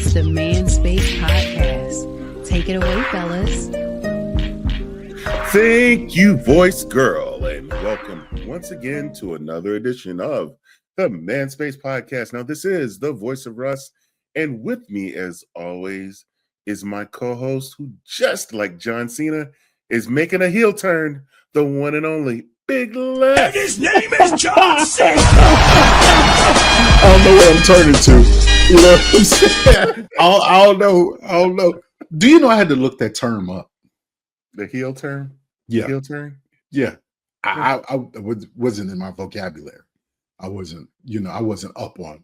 is the Man Space Podcast. Take it away, fellas. Thank you, voice girl, and welcome once again to another edition of the Man Space Podcast. Now, this is the voice of Russ, and with me, as always, is my co-host who, just like John Cena, is making a heel turn, the one and only Big Les. And his name is John Cena. I don't know what I'm turning to. You know what I'm saying? I don't know. Do you know I had to look that term up? The heel turn? Yeah. Heel turn? Yeah. I wasn't in my vocabulary. I wasn't up on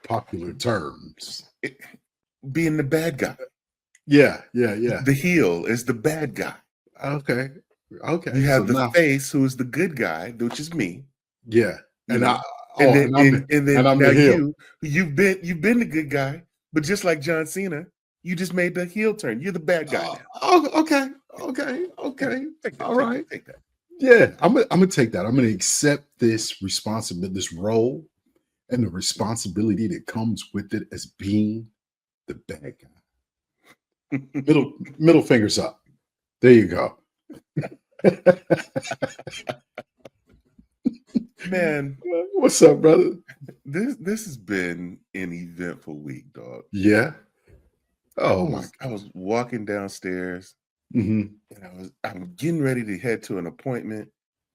popular terms. Being the bad guy. Yeah. The heel is the bad guy. Okay. You have the face, who is the good guy, which is me. Yeah. And I'm the heel. You've been the good guy, but just like John Cena, you just made the heel turn. You're the bad guy now. Okay. All right. Take that. Yeah, I'm gonna take that. I'm gonna accept this responsibility, this role, and the responsibility that comes with it as being the bad guy. Middle fingers up. There you go. Man, what's up, brother? This has been an eventful week, dog. Yeah. Oh I was walking downstairs, Mm-hmm. and I'm getting ready to head to an appointment,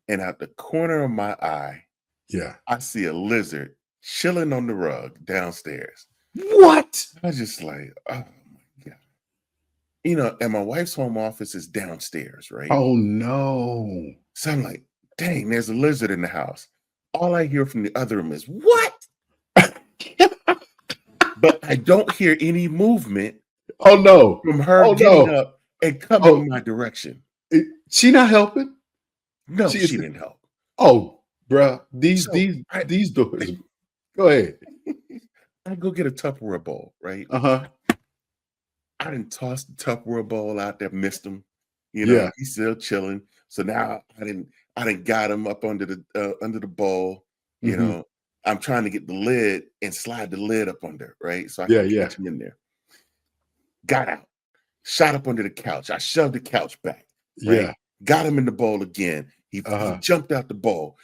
and out the corner of my eye, yeah, I see a lizard chilling on the rug downstairs. What? I was just like, oh my God. And my wife's home office is downstairs, right? Oh no. So I'm like, dang, there's a lizard in the house. All I hear from the other room is, what? But I don't hear any movement. Oh no. From her getting up and coming in my direction. She not helping? No, she didn't help. Oh, bruh. These doors. Go ahead. I go get a Tupperware bowl, right? Uh-huh. I didn't toss the Tupperware bowl out there, missed him. He's still chilling. So now I didn't got him up under the bowl. Mm-hmm. I'm trying to get the lid and slide the lid up under, right? So I can catch him in there. Got out, shot up under the couch. I shoved the couch back. Right? Yeah. Got him in the bowl again. He jumped out the bowl.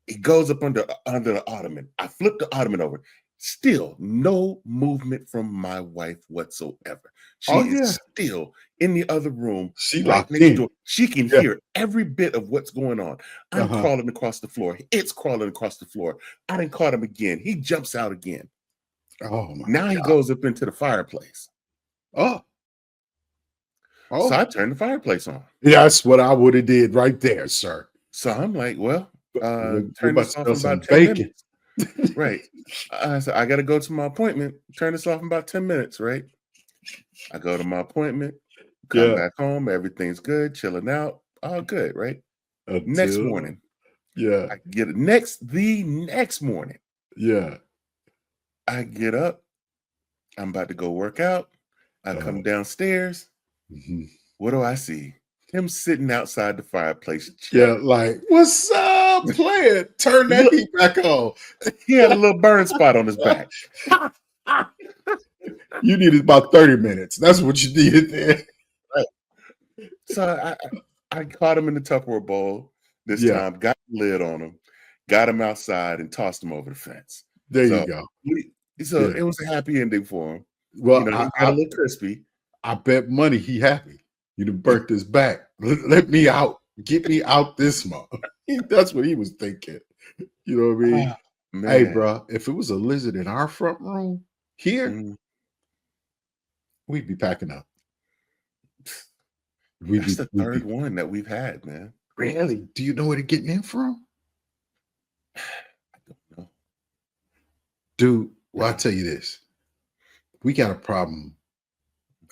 He goes up under the ottoman. I flipped the ottoman over. Still no movement from my wife whatsoever. She is still in the other room. She right locked next in. door. She can hear every bit of what's going on. I'm crawling across the floor. It's crawling across the floor. I didn't caught him again. He jumps out again. Oh my Now God. he goes up into the fireplace. Oh. So I turned the fireplace on. Yeah, that's what I would have did right there, sir. So I'm like, well, turn this off in about 10 minutes. Right. So I got to go to my appointment. Turn this off in about 10 minutes, right? I go to my appointment, come back home. Everything's good, chilling out. All good, right? Next morning. Yeah. I get it. The next morning. Yeah. I get up. I'm about to go work out. I come downstairs. Mm-hmm. What do I see? Him sitting outside the fireplace. Yeah, like, what's up, player? Turn that heat back on. He had a little burn spot on his back. You needed about 30 minutes. That's what you needed there. Right. So I caught him in the Tupperware bowl this time, got the lid on him, got him outside, and tossed him over the fence. There you go. It was a happy ending for him. Well, he got a little crispy. I bet money he happy. You done burnt his back. Let me out. Get me out this month. That's what he was thinking. You know what I mean? Hey, bro, if it was a lizard in our front room here, we'd be packing up. That's the third one that we've had, man. Really? Do you know where they're getting in from? I don't know. Dude, well, I'll tell you this. We got a problem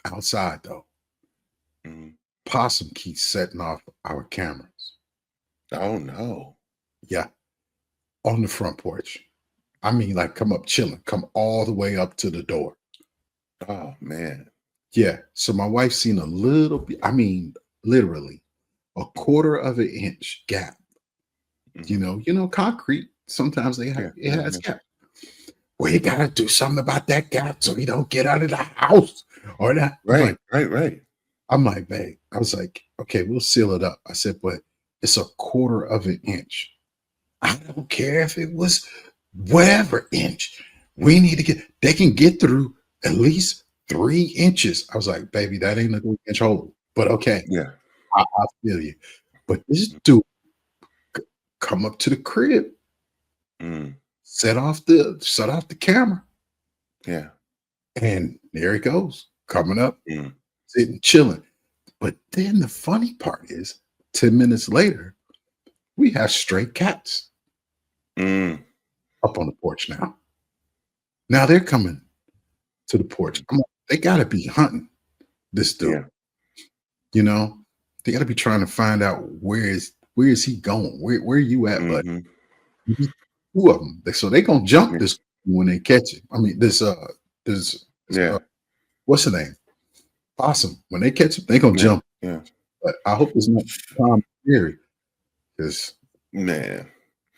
outside, though. Possum keeps setting off our cameras. Oh, no. Yeah. On the front porch. I mean, like, come up chilling. Come all the way up to the door. Oh, man. Yeah. So my wife's seen a little bit, I mean, literally a quarter of an inch gap. You know, concrete, sometimes it has gap. we gotta do something about that guy so he don't get out of the house or that. Right, right. I'm like, babe, I was like, okay, we'll seal it up. I said, but it's a quarter of an inch. I don't care if it was whatever inch. We need to they can get through at least 3 inches. I was like, baby, that ain't a 3-inch hole. But okay, Yeah. I feel you. But this dude come up to the crib, set off the camera. Yeah. And there he goes, coming up, sitting, chilling. But then the funny part is 10 minutes later, we have stray cats up on the porch now. Now they're coming to the porch. They got to be hunting this dude. Yeah. You know, they got to be trying to find out where is he going? Where are you at, bud? Two of them. So they gonna jump this when they catch it. I mean, this what's the name? Possum. When they catch it, they gonna jump. Yeah. But I hope it's not Tom Jerry. Because man,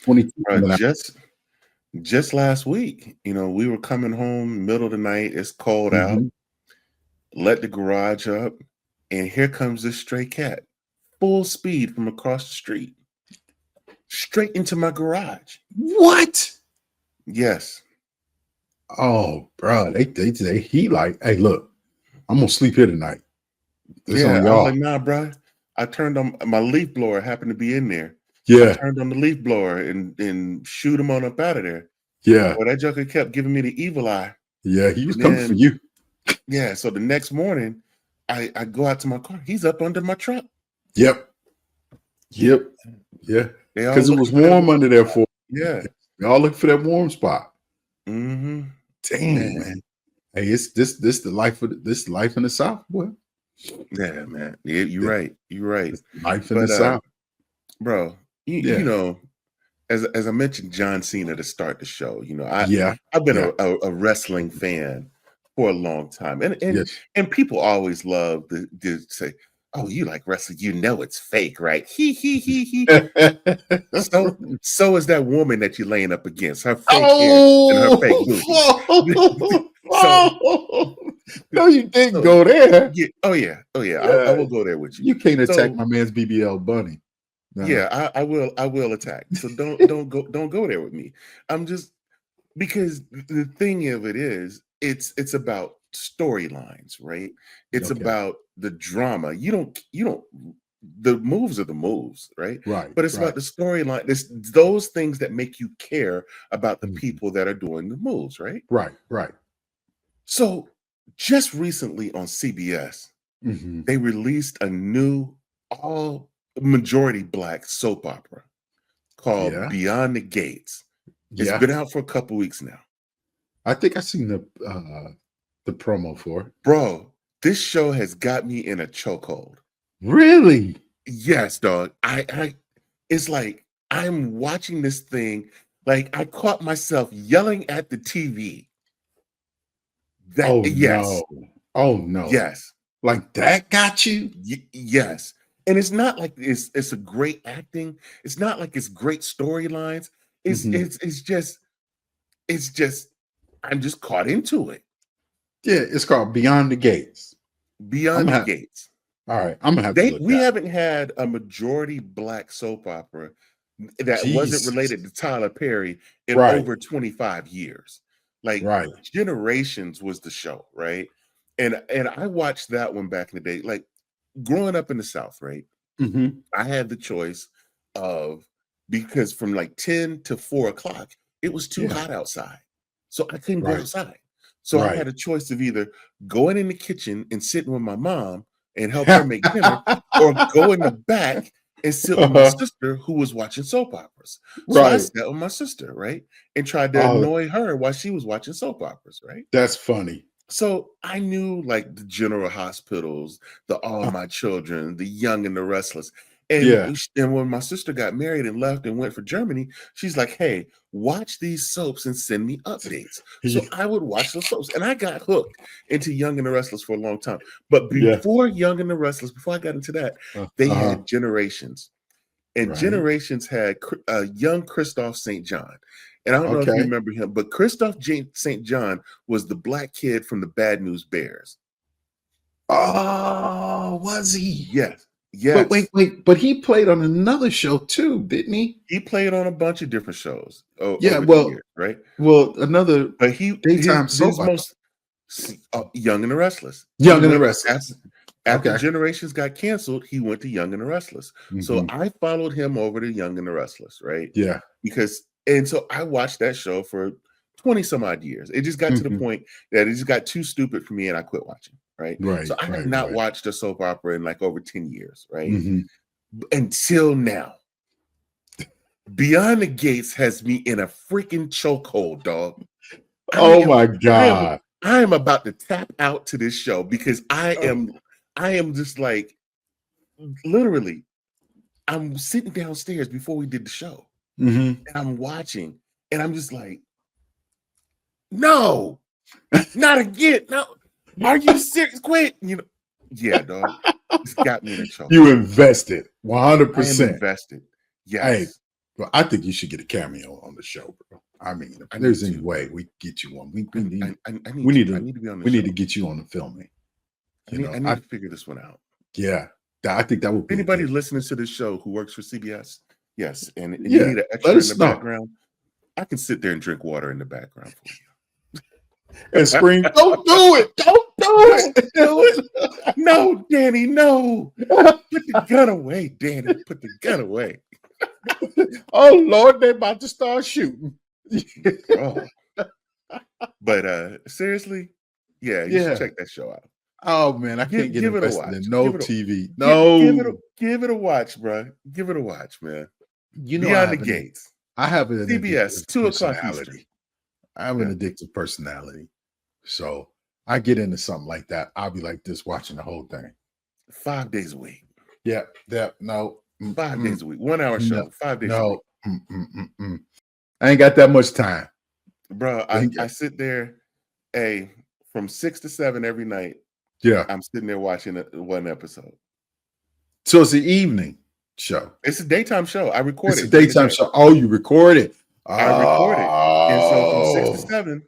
22 just last week, we were coming home middle of the night. It's cold out. Let the garage up, and here comes this stray cat, full speed from across the street, straight into my garage. What? Yes. Oh, bro, he like, hey, look, I'm gonna sleep here tonight. I was like, nah, bro. I turned on my leaf blower. Happened to be in there. Yeah, I turned on the leaf blower and shoot him on up out of there. Yeah. Well, that joker kept giving me the evil eye. Yeah, he was coming for you. Yeah. So the next morning, I go out to my car. He's up under my truck. Yep. Yeah. Because it was warm under there for. Yeah. We all look for that warm spot. Mm-hmm. Damn, man. Hey, it's this the life of this life in the South, boy. Yeah, man. Yeah, you're right. You're right. Life in the South, bro. You know, as I mentioned, John Cena to start the show. I've been a wrestling fan for a long time, and people always love to say, "Oh, you like wrestling? You know it's fake, right?" He. So is that woman that you're laying up against. Her fake hair and her fake booty. No, you didn't go there. Yeah, I will go there with you. You can't attack my man's BBL bunny. No. Yeah, I will attack. So don't go there with me. I'm just, because the thing of it is, it's about storylines, right? It's about the drama. You don't the moves are the moves, right? Right. But it's about the storyline. It's those things that make you care about the people that are doing the moves, right? Right. So just recently on CBS, they released a new all majority black soap opera called Beyond the Gates. It's been out for a couple weeks now. I think I seen the promo for it. Bro, this show has got me in a chokehold. Really? Yes, dog. I it's like I'm watching this thing, like I caught myself yelling at the TV. Oh no. Yes. Like that got you? Yes. And it's not like it's a great acting. It's not like it's great storylines. It's just I'm just caught into it. Yeah, it's called Beyond the Gates. Beyond the Gates. All right, I'm gonna have to look we haven't had a majority black soap opera that wasn't related to Tyler Perry in over 25 years. Like Generations was the show, right? And I watched that one back in the day. Like growing up in the South, right? I had the choice of, because from like 10 to 4 o'clock, it was too hot outside. So I couldn't go outside. So I had a choice of either going in the kitchen and sitting with my mom and help her make dinner, or go in the back and sit with my sister who was watching soap operas. So I sat with my sister, right? And tried to annoy her while she was watching soap operas, right? That's funny. So I knew like the General Hospitals, the All My Children, the Young and the Restless. And when my sister got married and left and went for Germany, she's like, hey, watch these soaps and send me updates. So I would watch those soaps. And I got hooked into Young and the Restless for a long time. But before Young and the Restless, before I got into that, they had Generations. And Generations had young Christophe St. John. And I don't know if you Okay. remember him, but Christoph St. John was the black kid from the Bad News Bears. Oh, was he? Yes. But Yes. wait. But he played on another show too, didn't he? He played on a bunch of different shows Yeah. over the years, right? Well, another But daytime soap. his most Young and the Restless. Young and the Restless. After Okay. Generations got canceled, he went to Young and the Restless. So I followed him over to Young and the Restless, right? Yeah. So I watched that show for 20 some odd years. It just got to the point that it just got too stupid for me and I quit watching, right? Right. So I have not watched a soap opera in like over 10 years, right? Mm-hmm. Until now. Beyond the Gates has me in a freaking chokehold, dog. My God. I am about to tap out to this show because I am just like, literally, I'm sitting downstairs before we did the show and I'm watching and I'm just like, no, not again. No, are you serious? Quit. Yeah, dog. It's got me in a choke. You invested 100%. I am invested. Yes. Hey, well, I think you should get a cameo on the show, bro. I mean, if there's any way we get you one, we need to be on the show. We need to get you on the filming. I need to figure this one out. Yeah, I think that would be anybody good. listening to this show who works for CBS. Yes, and yeah, you need an extra in the background. I can sit there and drink water in the background for you. And scream, "Don't do it! Don't do it! Do it! No, Danny, no! Put the gun away, Danny. Put the gun away." Oh Lord, they're about to start shooting. Oh. But seriously, you should check that show out. Oh man, I can't get invested in no TV. Give it a watch, bro. Give it a watch, man. Beyond the Gates. I have an CBS 2:00 Eastern. I have an addictive personality, so I get into something like that. I'll be like this, watching the whole thing. 5 days a week. Yeah. No. 5 days a week. 1 hour show. 5 days a week. I ain't got that much time, bro. I sit there, from 6 to 7 every night. Yeah, I'm sitting there watching one episode. So it's the evening show. It's a daytime show. I record it. It's a daytime show. Oh, you record it. I record it. And so from 6 to 7,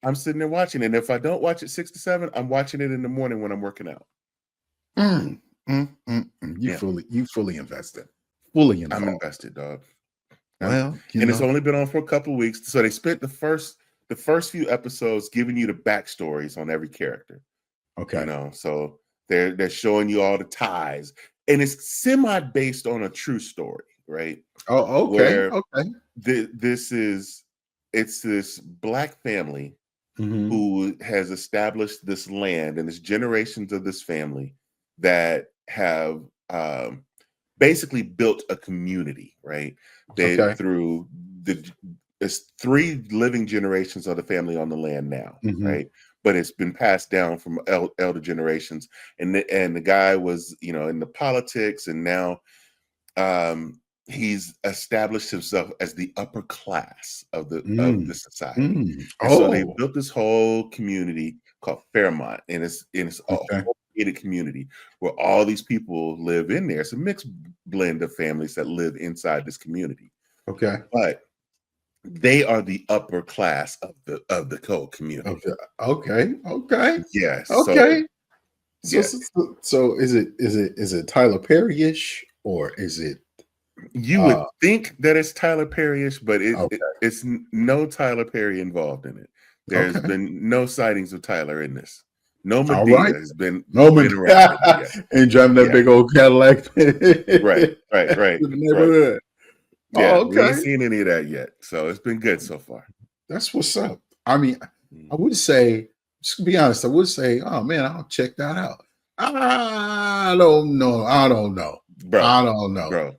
I'm sitting there watching it. And if I don't watch it 6 to 7, I'm watching it in the morning when I'm working out. You fully invested. Fully involved. I'm invested, dog. Well, it's only been on for a couple of weeks. So they spent the first few episodes giving you the backstories on every character. Okay. So they're showing you all the ties. And it's semi-based on a true story, right? Oh, okay. It's this black family who has established this land, and it's generations of this family that have basically built a community, right? Through it's 3 living generations of the family on the land now, right? But it's been passed down from elder generations, and the guy was, in the politics, and now he's established himself as the upper class of the society. So they built this whole community called Fairmont, and it's a whole gated community where all these people live in there. It's a mixed blend of families that live inside this community. Okay, but they are the upper class of the whole community. Okay. Yes. Okay. So is it Tyler Perry-ish, or is it? You would think that it's Tyler Perry-ish, but it's no Tyler Perry involved in it. There's been no sightings of Tyler in this. No Medea has been around. Ain't driving that big old Cadillac. Right. In the neighborhood. Yeah, we ain't seen any of that yet. So it's been good so far. That's what's up. I mean, I would say, just to be honest, oh man, I'll check that out. I don't know. Bro, I don't know. Bro.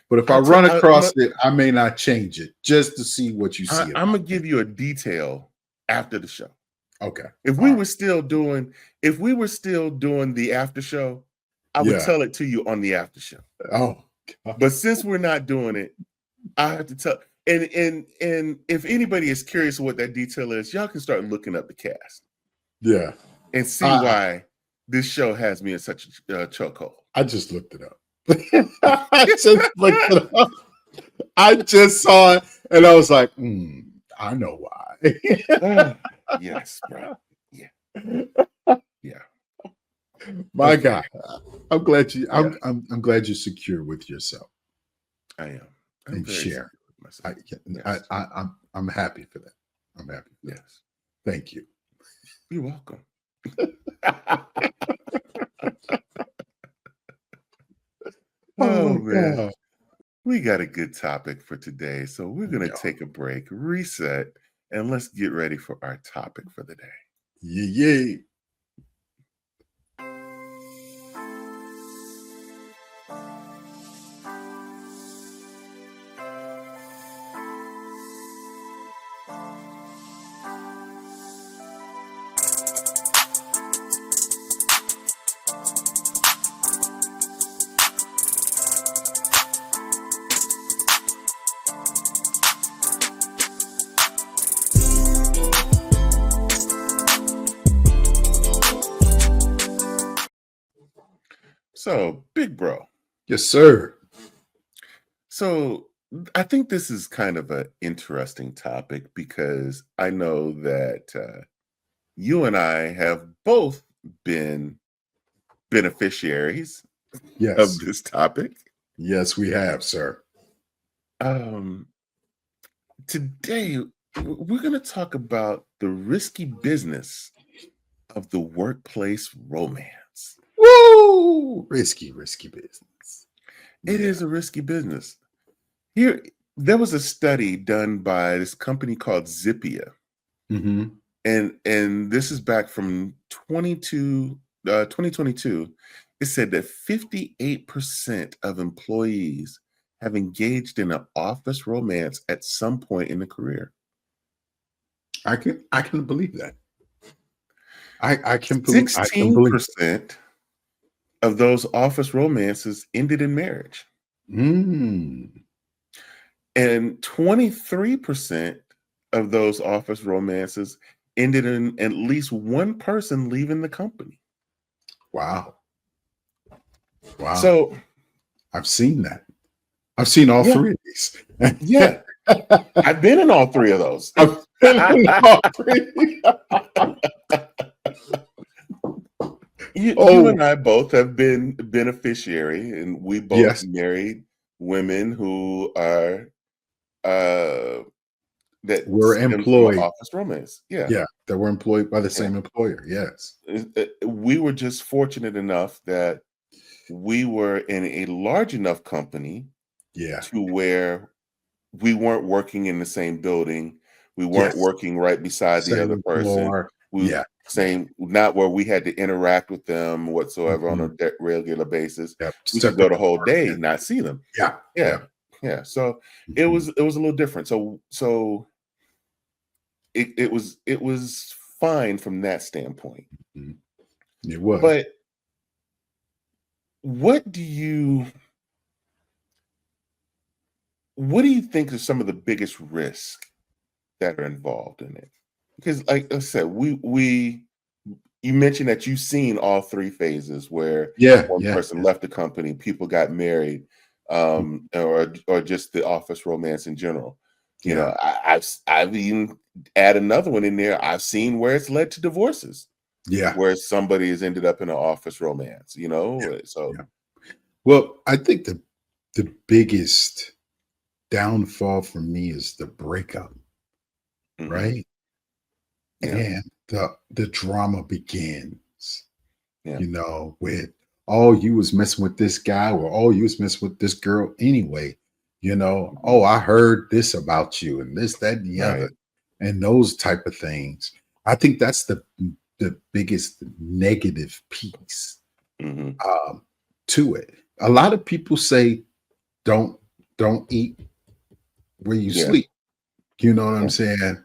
But if I run across it, I may not change it just to see what you see. I'm gonna give you a detail after the show. Okay. If we were still doing the after show, I would tell it to you on the after show. Oh. But since we're not doing it, I have to tell. And if anybody is curious what that detail is, y'all can start looking up the cast. Yeah. And see why this show has me in such a chokehold. I just looked it up. I just saw it and I was like, I know why. Yes, bro. Yeah. Yeah. My Okay. God, I'm glad you. Yeah. I'm glad you're secure with yourself I am. I'm and very share. secure with I, myself. Yes. I'm happy for that. I'm happy for that. Yes. Thank you. You're welcome. Oh Oh my man. God. We got a good topic for today. So we're gonna Yeah. take a break, reset, and let's get ready for our topic for the day. Yeah. So, big bro. Yes, sir. So I think this is kind of an interesting topic because I know that you and I have both been beneficiaries of Yes. this topic. Yes, we have, sir. Um, Today, we're going to talk about the risky business of the workplace romance. Woo! Risky business. It Yeah. is a risky business. Here, there was a study done by this company called Zippia. Mm-hmm. And this is back from 2022. It said that 58% of employees have engaged in an office romance at some point in the career. I can believe that. I can believe 16% of those office romances ended in marriage. Mm. And 23% of those office romances ended in at least one person leaving the company. Wow. So, I've seen that. I've seen all yeah, three of these. yeah. I've been in all three of those. I've been in all three. You Oh, and I both have been beneficiary, and we both yes. married women who are that We're stems from an employed. office romance. Yeah, Yeah, that were employed by the yeah. same employer. Yes. We were just fortunate enough that we were in a large enough company Yeah. to where we weren't working in the same building. We weren't Yes. working right beside the other Same person. floor. We Yeah. same not where we had to interact with them whatsoever on Mhm. a regular basis. Yep. We could go Separate the whole day department. not see them. Yeah. Yeah, Yeah. yeah. So Mhm. it was a little different. So it was fine from that standpoint. Mhm. It was. But what do you what do you think are some of the biggest risks that are involved in it? Because like I said, we you mentioned that you've seen all three phases where Yeah. one Yeah. person left the company, people got married, or just the office romance in general. You Yeah. know, I've even add another one in there. I've seen where it's led to divorces, Yeah. where somebody has ended up in an office romance. Yeah. So Yeah. Well, I think the biggest downfall for me is the breakup, mhm, right? yeah, And the drama begins, yeah, with oh, you was messing with this guy, or oh, you was messing with this girl anyway. mhm, Oh, I heard this about you, and this, that, and the other, right, and those type of things. I think that's the biggest negative piece hmm, um, to it. A lot of people say don't don't eat where you yeah, sleep. You know what I'm yeah, saying?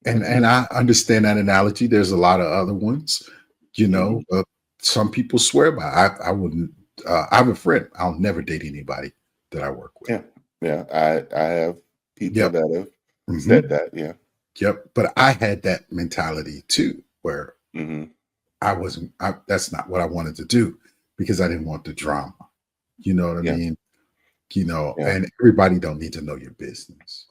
And I understand that analogy. There's a lot of other ones. hmm, Some people swear by. I wouldn't. I have a friend. I'll never date anybody that I work with. yeah, yeah. I have people Yep. that have Hmm. said that. Yeah. Yep. But I had that mentality too, where Hmm. I wasn't. That's not what I wanted to do because I didn't want the drama. You know what I Yeah. mean? Yeah. And everybody don't need to know your business.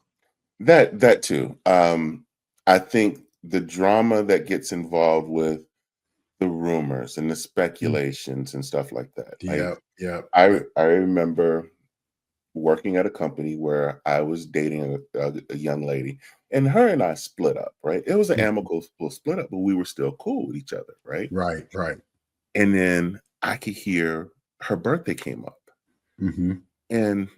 That too. I think the drama that gets involved with the rumors and the speculations and stuff like that. Yeah, yeah. I remember working at a company where I was dating a young lady, and her and I split up. Right, it was an amicable split up, but we were still cool with each other. Right, Right, right. and then I could hear her birthday came up, Mm-hmm. and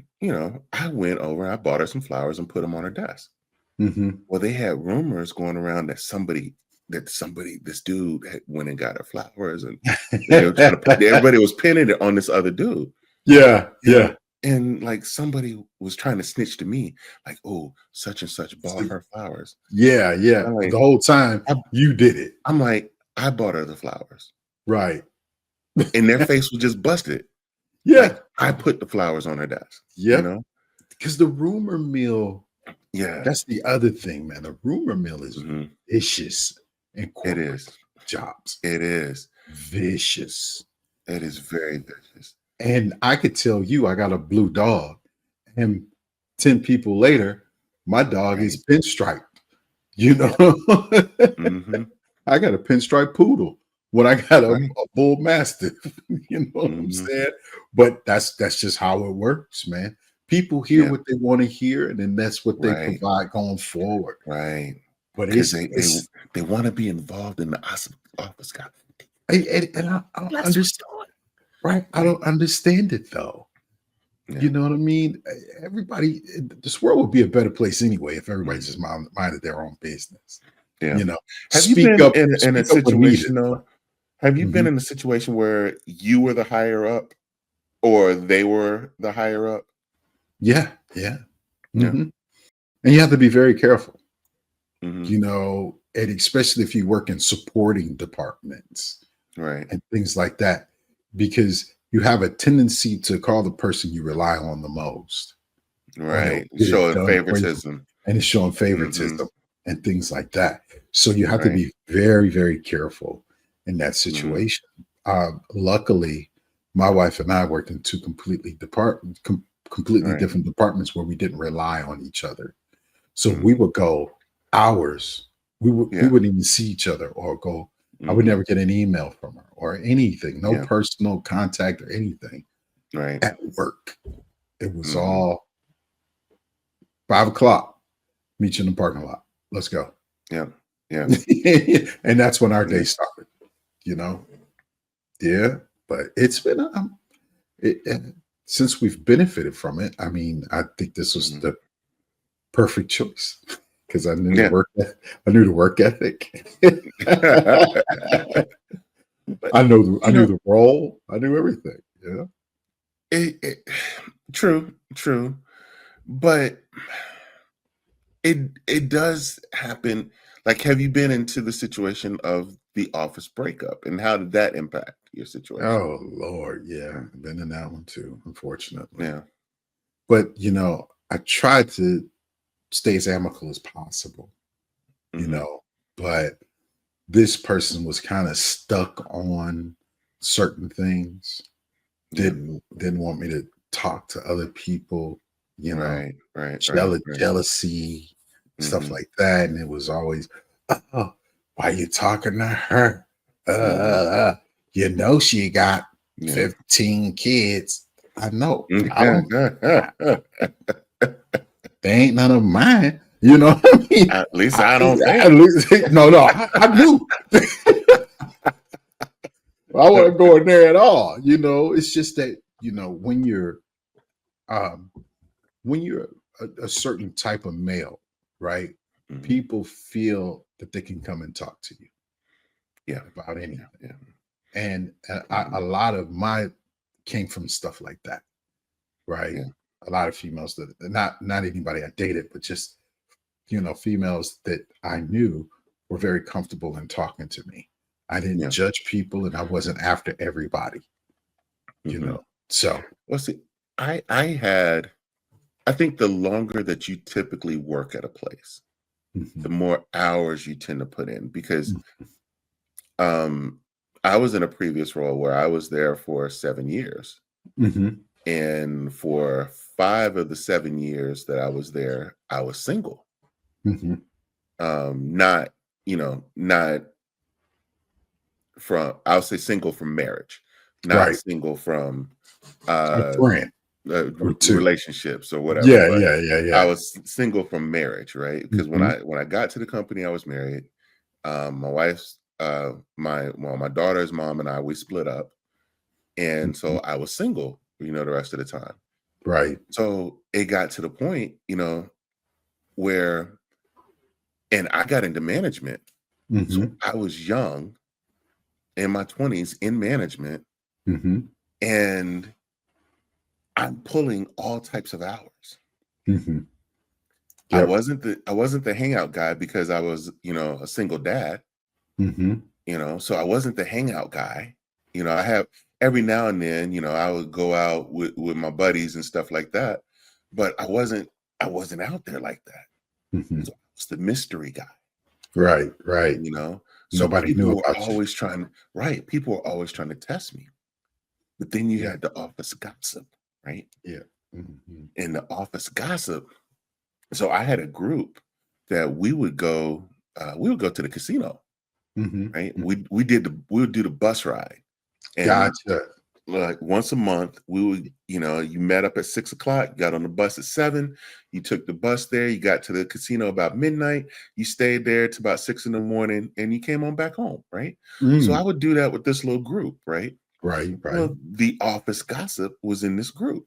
I went over, I bought her some flowers and put them on her desk. Mm-hmm. Well, they had rumors going around this dude had went and got her flowers, and they were trying to everybody was pinning it on this other dude. Yeah, yeah. And like somebody was trying to snitch to me, like, oh, such and such bought her flowers. Yeah, yeah. I'm like, The whole time you did it. I'm like, I bought her the flowers. Right. And their face was just busted. Yeah. Like, I put the flowers on her desk. Yep. Because the rumor mill, Yeah. that's the other thing, man. The rumor mill is vicious in corporate It is. jobs. It is. Vicious. It is very vicious. And I could tell you I got a blue dog, and 10 people later, my dog is pinstriped. You know, I got a pinstripe poodle when I got a bull mastiff. You know what I'm saying? But that's just how it works, man. People hear what they want to hear, and then that's what they provide going forward. Right. But they want to be involved in the office, guy. And I don't understand. Right. I don't understand it though. Yeah. You know what I mean? Everybody, this world would be a better place anyway if everybody just minded their own business. Yeah. You know, have you been in a situation though? Have you been in a situation where you were the higher up or they were the higher up? Yeah. Yeah. And you have to be very careful, you know, and especially if you work in supporting departments, right, and things like that. Because you have a tendency to call the person you rely on the most. Right. Showing favoritism. And it's showing favoritism and things like that. So you have to be very, very careful in that situation. Luckily, my wife and I worked in two completely different departments where we didn't rely on each other. So we would go hours. We wouldn't even see each other or go. I would never get an email from her or anything, no personal contact or anything. Right. At work. It was all 5 o'clock, meet you in the parking lot. Let's go. Yeah. Yeah. And that's when our day started, you know? Yeah. But it's been, since we've benefited from it, I mean, I think this was the perfect choice. Because I knew the work ethic. I knew the role. I knew everything. Yeah. True. But it does happen. Like, have you been into the situation of the office breakup, and how did that impact your situation? Oh Lord, yeah, I've been in that one too, unfortunately. Yeah. But you know, I tried to stay as amicable as possible, you know, but this person was kind of stuck on certain things, didn't want me to talk to other people, you know, jealousy, stuff like that. And it was always, oh, why are you talking to her? You know, she got 15 kids. I know. They ain't none of mine. You know what I mean? At least I don't think. I knew. I wasn't going there at all. You know, it's just that, you know, when you're a certain type of male, right? People feel that they can come and talk to you. Yeah. About anything. Yeah. And a lot of my came from stuff like that. Right. Yeah. A lot of females that not anybody I dated, but just, you know, females that I knew were very comfortable in talking to me. I didn't judge people, and I wasn't after everybody, you know. So, well, see, I think the longer that you typically work at a place, the more hours you tend to put in, because I was in a previous role where I was there for 7 years. And for 5 of the 7 years that I was there, I was single. Not, not from, I'll say single from marriage, not Right. single from A friend or two. relationships or whatever. Yeah, But yeah. I was single from marriage, right? Because when I got to the company, I was married. My wife's my daughter's mom and I, we split up, and so I was single, the rest of the time. Right. So it got to the point, where, and I got into management. So I was young, in my 20s, in management, and I'm pulling all types of hours. Yep. I wasn't the hangout guy because I was, a single dad. So I wasn't the hangout guy. I have every now and then, I would go out with my buddies and stuff like that, but I wasn't out there like that. So I was the mystery guy. Right. So Nobody people knew were about always trying to test me. But then you had the office gossip, right? Yeah. And the office gossip. So I had a group that we would go to the casino, right? We would do the bus ride. And Gotcha. like once a month, we would, you met up at 6 o'clock, got on the bus at 7, you took the bus there, you got to the casino about midnight, you stayed there to about 6 in the morning, and you came on back home, right? So I would do that with this little group, right? Right. Well, the office gossip was in this group.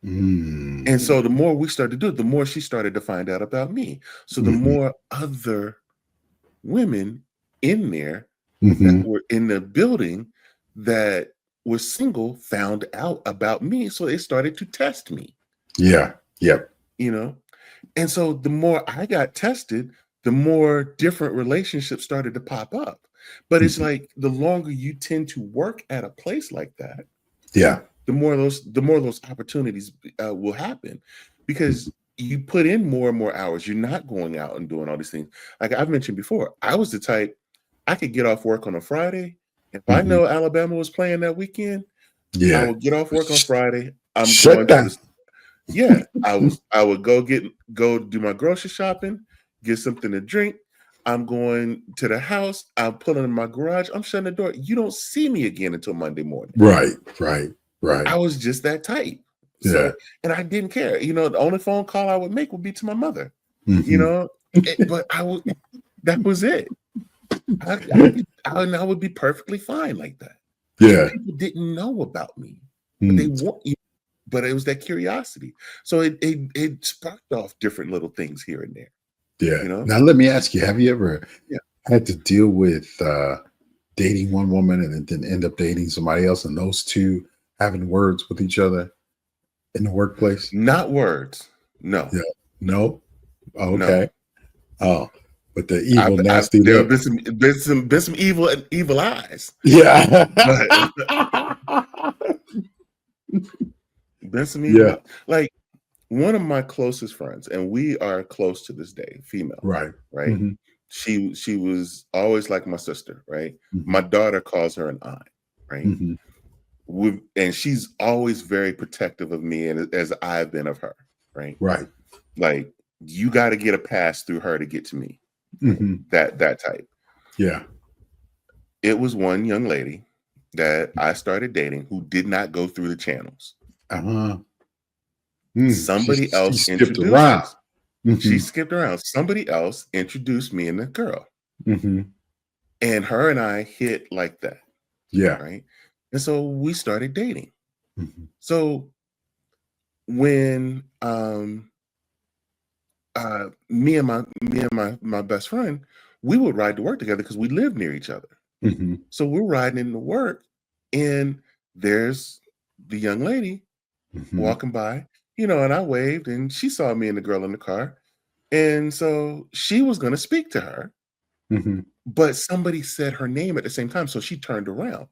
And so the more we started to do it, the more she started to find out about me. So the more other women in there that were in the building that were single found out about me. So they started to test me. Yeah. Yep. And so the more I got tested, the more different relationships started to pop up. But it's like the longer you tend to work at a place like that, the more those opportunities will happen, because you put in more and more hours. You're not going out and doing all these things. Like I've mentioned before, I was the type, I could get off work on a Friday. If I know Alabama was playing that weekend, I would get off work on Friday. I'm going to I would go do my grocery shopping, get something to drink. I'm going to the house. I'm pulling in my garage. I'm shutting the door. You don't see me again until Monday morning. Right. I was just that type. So, and I didn't care. The only phone call I would make would be to my mother. But that was it. I would be perfectly fine like that. Yeah. People didn't know about me, but they want you. But it was that curiosity. So it sparked off different little things here and there. Yeah. Now let me ask you: have you ever had to deal with dating one woman and then end up dating somebody else, and those two having words with each other in the workplace? Not words. No. Yeah. No. Oh, okay. No. Oh, but the evil, nasty. There have been some evil eyes. Yeah. Been some evil. Like one of my closest friends, and we are close to this day, female. Right. She was always like my sister, right? My daughter calls her an aunt, right? And she's always very protective of me, and as I've been of her, right? Like you got to get a pass through her to get to me. That type. Yeah. It was one young lady that I started dating who did not go through the channels. Somebody else introduced us. She skipped around. Somebody else introduced me and the girl. And her and I hit like that. Yeah. Right. And so we started dating. So when me and my best friend, we would ride to work together because we lived near each other. So we're riding into work, and there's the young lady walking by, and I waved, and she saw me and the girl in the car. And so she was going to speak to her, but somebody said her name at the same time. So she turned around.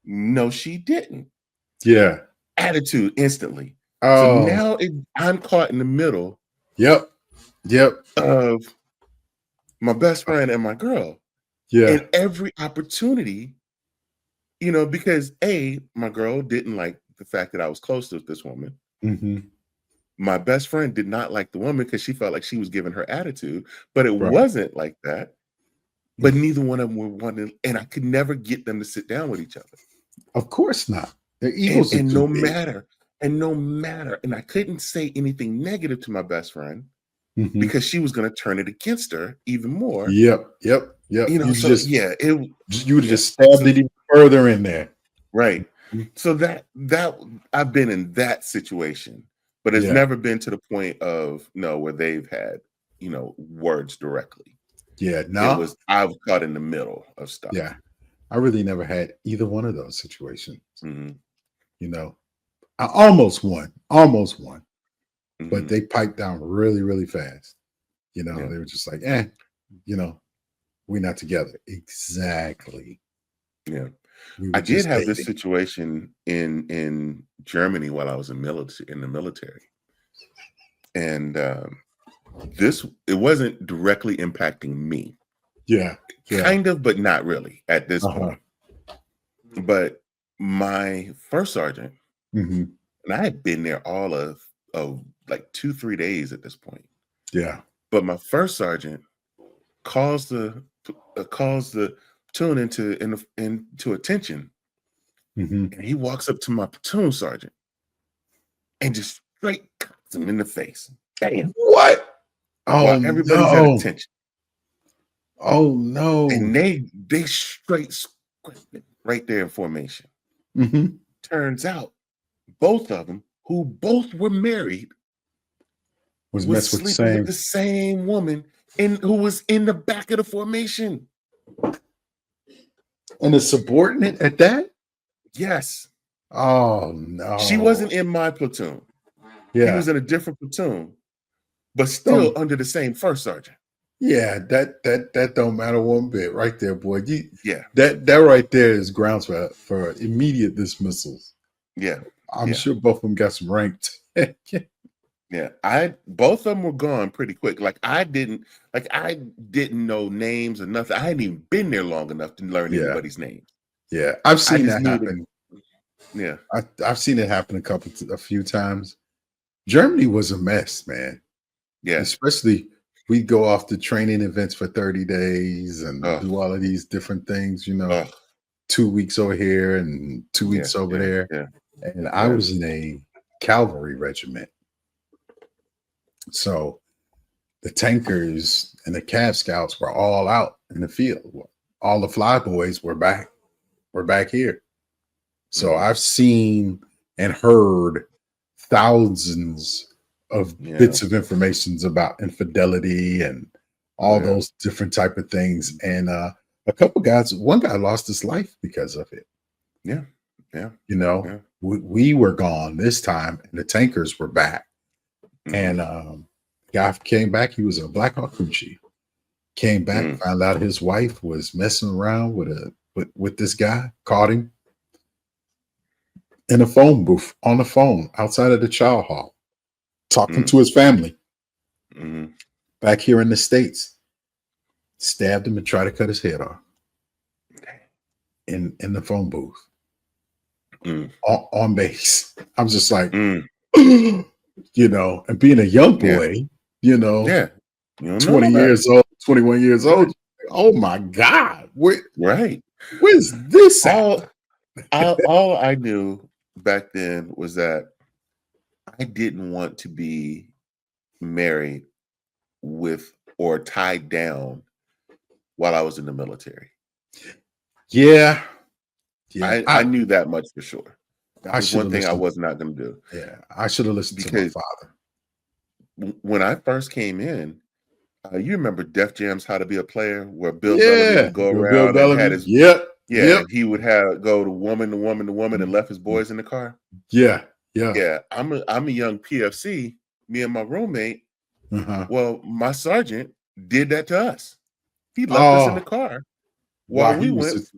No, she didn't. Yeah. Attitude instantly. So now I'm caught in the middle. Yep. Of my best friend and my girl. Yeah. And every opportunity, because my girl didn't like the fact that I was close to this woman. my best friend did not like the woman because she felt like she was giving her attitude, but it Right. wasn't like that. But neither one of them were wanting, and I could never get them to sit down with each other. Of course not. Their egos are And too no big. matter, and I couldn't say anything negative to my best friend Mhm. because she was going to turn it against her even more. Yep. You know, so yeah, you would have just stabbed it even further in there. right. Mhm. So that I've been in that situation, but it's Yeah. never been to the point of where they've had words directly. Yeah. It No. was I was caught in the middle of stuff. Yeah. I really never had either one of those situations. Mhm, You know, I almost won, but mhm. they piped down really, really fast. You know, Yeah. they were just like, we're not together. Exactly. Yeah. We I were did just have this dating. situation in Germany while I was in the military. And it wasn't directly impacting me. Yeah. Kind of, but not really at this Uh-huh. point. But my first sergeant, Hmm. and I had been there all of like 2-3 days at this point. Yeah. But my first sergeant calls the platoon into attention, Hmm. and he walks up to my platoon sergeant and just straight cuts him in the face. Bam. What? Oh While everybody's at no. attention. Oh no. And they straight squared it right there in formation. Hmm. Turns out both of them, who both were married, Was was messed with the sleeping with same. the same woman who was in the back of the formation. And a subordinate at that? Yes. Oh no. She wasn't in my platoon. He Yeah. was in a different platoon, but still Don't, under the same first sergeant. yeah, that don't matter one bit right there, boy. Yeah. That right there is grounds for immediate dismissals. Yeah. I'm Yeah. sure both of them got some ranked. Yeah. Both of them were gone pretty quick. I didn't know names or nothing. I hadn't even been there long enough to learn Yeah. anybody's name. Yeah, I've seen just that knew happen. Yeah. I've seen it happen a few times. Germany was a mess, man. Yeah. Especially we go off to training events for 30 days and Ugh. do all of these different things, Ugh. 2 weeks over here and 2 weeks over there. Yeah. And I was in a cavalry regiment. So the tankers and the Cav scouts were all out in the field. All the flyboys were back. We're back here. So I've seen and heard thousands of bits of information about infidelity and all those different type of things. And one guy lost his life because of it. Yeah. We were gone this time and the tankers were back. And guy came back. He was a Black Hawk crew chief. Came back, found out his wife was messing around with this guy, caught him in a phone booth on the phone outside of the child hall, talking to his family. Back here in the States, stabbed him and tried to cut his head off in the phone booth on base. I'm just like, and being a young boy, 20 years old, 21 years old. Oh my God. Where's this at? All I knew back then was that I didn't want to be married with or tied down while I was in the military. Yeah. I knew that much for sure. That's one thing I was not going to do. Yeah, I should have listened to my father. When I first came in, you remember Def Jam's "How to Be a Player," where Bill Bellamy would go around and had his he would go to woman to woman to woman and left his boys in the car. Yeah. I'm a young PFC. Me and my roommate. Well, my sergeant did that to us. He left us in the car while we went.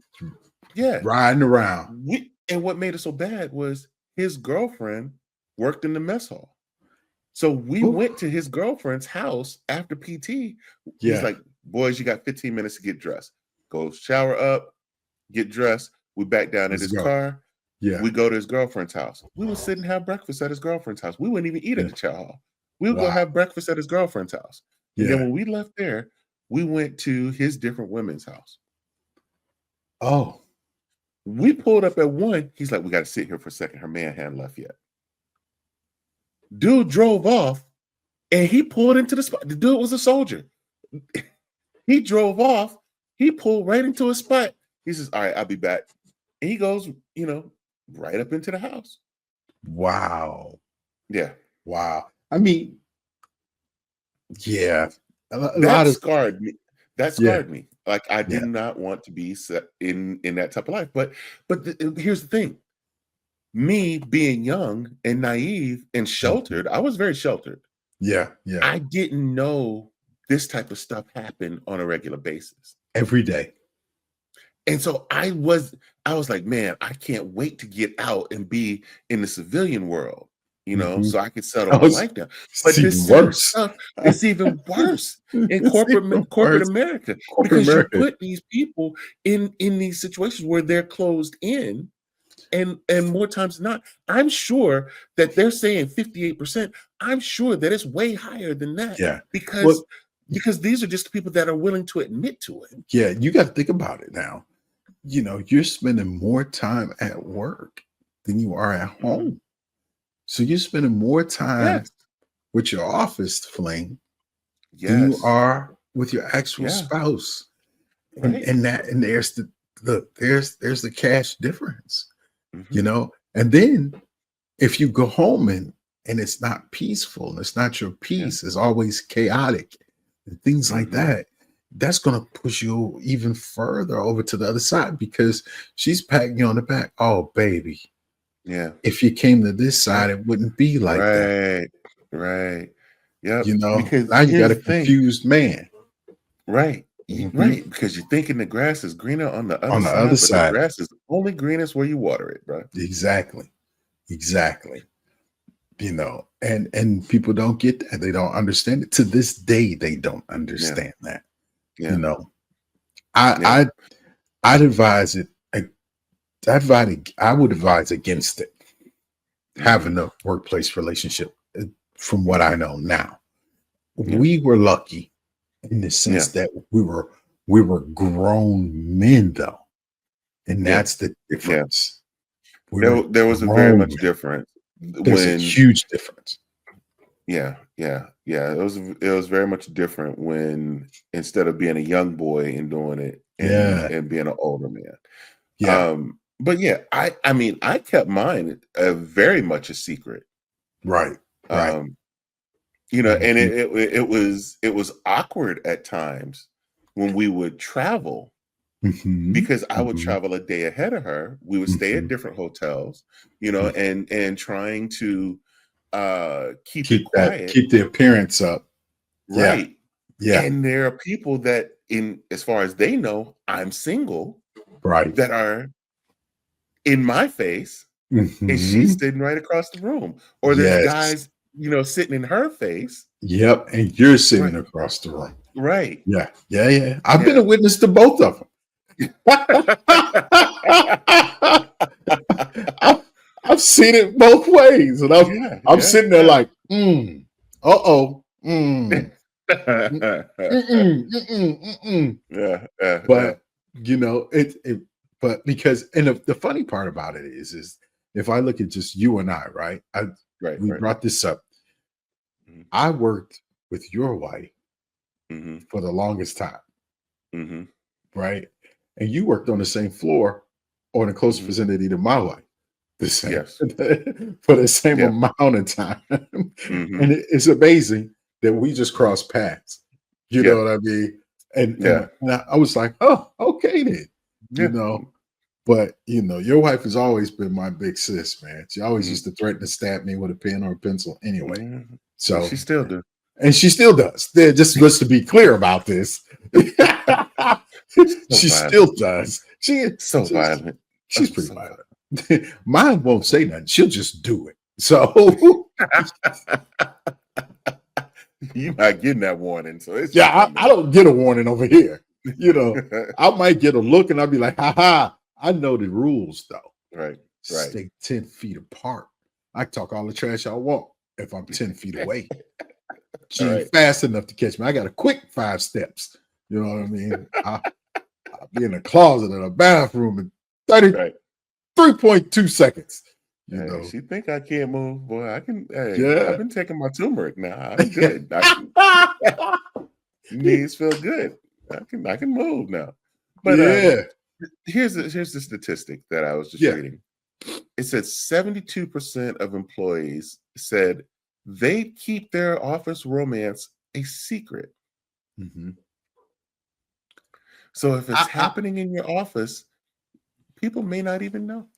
Riding around. And what made it so bad was his girlfriend worked in the mess hall. So we went to his girlfriend's house after PT. He's like, boys, you got 15 minutes to get dressed. Go shower up, get dressed. We back down in his car. Yeah. We go to his girlfriend's house. We would sit and have breakfast at his girlfriend's house. We wouldn't even eat at the chow hall. We would go Wow. have breakfast at his girlfriend's house. And Yeah. then when we left there, we went to his different women's house. Oh, We pulled up at one. He's like, we got to sit here for a second. Her man hadn't left yet. Dude drove off and he pulled into the spot. The dude was a soldier. He drove off. He pulled right into a spot. He says, all right, I'll be back. And he goes, right up into the house. wow. Yeah. Wow. I mean, yeah. A lot That of scarred me. That scarred me. Like I did not want to be set in that type of life. But here's the thing. Me being young and naive and sheltered, I was very sheltered. yeah, yeah. I didn't know this type of stuff happened on a regular basis. Every day. And so I was like, man, I can't wait to get out and be in the civilian world, so I could settle my life down. But this stuff is even worse in corporate America because you put these people in these situations where they're closed in, and more times than not, I'm sure that they're saying 58%. I'm sure that it's way higher than that. Yeah, because these are just the people that are willing to admit to it. Yeah, you got to think about it now. You're spending more time at work than you are at home. So you're spending more time with your office fling than you are with your actual spouse. Right. And there's the cash difference, and then if you go home and it's not peaceful and it's not your peace, it's always chaotic and things like that. That's going to push you even further over to the other side because she's patting you on the back. Oh, baby. Yeah. If you came to this side, it wouldn't be like that. Right. Yeah. Because now you got a confused man. Right. Right. Because you're thinking the grass is greener on the other side. The grass is only greenest where you water it, bro. Exactly. And people don't get that. They don't understand it. To this day, they don't understand that. Yeah. I'd advise it. I would advise against it. Having a workplace relationship, from what I know now, we were lucky in the sense that we were grown men, though, and that's the difference. There was a very much difference. There's a huge difference. Yeah. It was very much different when instead of being a young boy and doing it and being an older man. Yeah. But I mean, I kept mine very much a secret. Right. And it was awkward at times when we would travel because I would travel a day ahead of her. We would stay at different hotels, and trying to keep it quiet, keep the appearance up. Right. Yeah. And there are people that as far as they know, I'm single, right, that are in my face and she's sitting right across the room. Or there's guys, sitting in her face. Yep. And you're sitting across the room. Right. Yeah. I've been a witness to both of them. I've seen it both ways, and I'm sitting there like, But but because, and the funny part about it is if I look at just you and I, right? We brought this up. I worked with your wife for the longest time, right? And you worked on the same floor or in a close vicinity to my wife, the same for the same amount of time. And it's amazing that we just crossed paths. You know what I mean? And I was like, oh, okay then. But your wife has always been my big sis, man. She always used to threaten to stab me with a pen or a pencil anyway. So she still does. And she still does. Just to be clear about this. She still does. So violent. She's pretty violent. Mine won't say nothing. She'll just do it. So you're not getting that warning. So it's I don't get a warning over here. I might get a look and I'll be like, ha, I know the rules though. Right. Right. stay 10 feet apart. I talk all the trash I want if I'm 10 feet away. She ain't Right. fast enough to catch me. I got a quick 5 steps. You know what I mean? I'll be in a closet in a bathroom in Right. 33.2 seconds. You Hey, know, she think I can't move, boy. I can. Hey, yeah. I've been taking my turmeric now. I'm good. Knees feel good. I can move now. But Yeah. here's the statistic that I was just Yeah. reading. It said 72% of employees said they keep their office romance a secret. Mhm. So if it's I- happening in your office, people may not even know.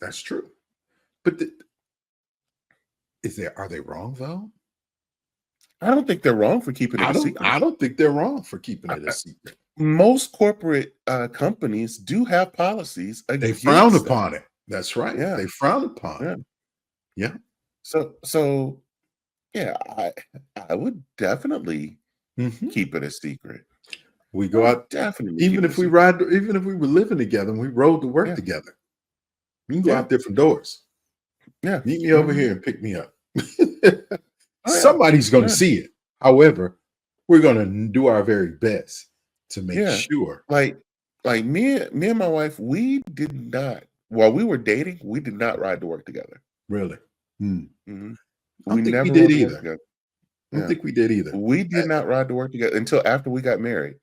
That's true. But are they wrong though? I don't think they're wrong for keeping it a secret. I don't think they're wrong for keeping it a secret. Most corporate companies do have policies They frown against that. upon it. That's right. Yeah, They frown upon yeah. it. Yeah. So yeah, I would definitely Mhm. keep it a secret. We I go would out, definitely even keep it a if we secret. even if we were living together and we rode to work Yeah, together, we can go yeah, out different doors. yeah. Meet me over here and pick me up. Oh yeah, Somebody's going to yeah, see it. However, we're going to do our very best to make yeah. sure. Like me and my wife, we did not while we were dating, we did not ride to work together. Really. Hmm. hmm I don't We think we never did rode to work either. together. I don't Yeah, think we did either. we did Uh, not ride to work together until after we got married.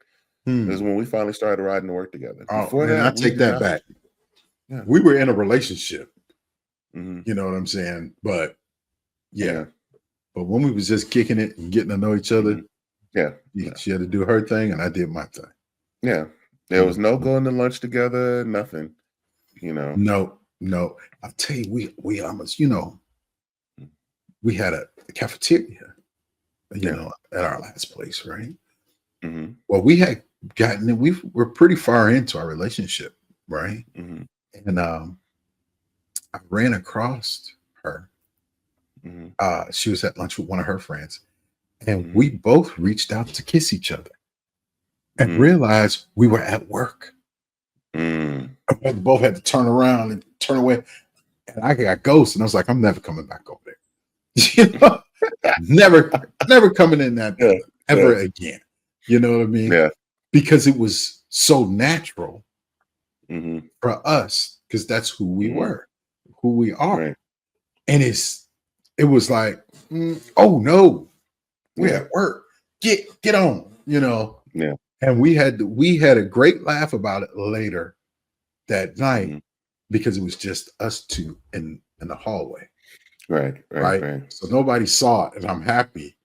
Is hmm. when we finally started riding to work together. Oh, Before and I that, we take did that not. back. Yeah. We were in a relationship. hmm You know what I'm saying? But yeah. Yeah. But when we was just kicking it and getting to know each hmm other, Yeah. No. she had to do her thing and I did my thing. Yeah. There was You no know? going to lunch together, nothing, you know. No, no. I'll tell you, we almost, you know, we had a cafeteria, you Yeah. know, at our last place, right? hmm Well, we had we were pretty far into our relationship, right? hmm And I ran across her. hmm She was at lunch with one of her friends, and hmm we both reached out to kiss each other and hmm realized we were at work. mm We both had to turn around and turn away. And I got ghosts, and I was like, I'm never coming back over there. You know, never coming in that Yeah. building Yeah. ever again. You know what I mean? Yeah. Because it was so natural hmm for us, because that's who we hmm were, who we are. Right. And it was like, oh no, we're Yeah. at work. Get on, you know. Yeah. And we had a great laugh about it later that night hmm because it was just us two in the hallway. Right. Right. Right. Right. So nobody saw it. And I'm happy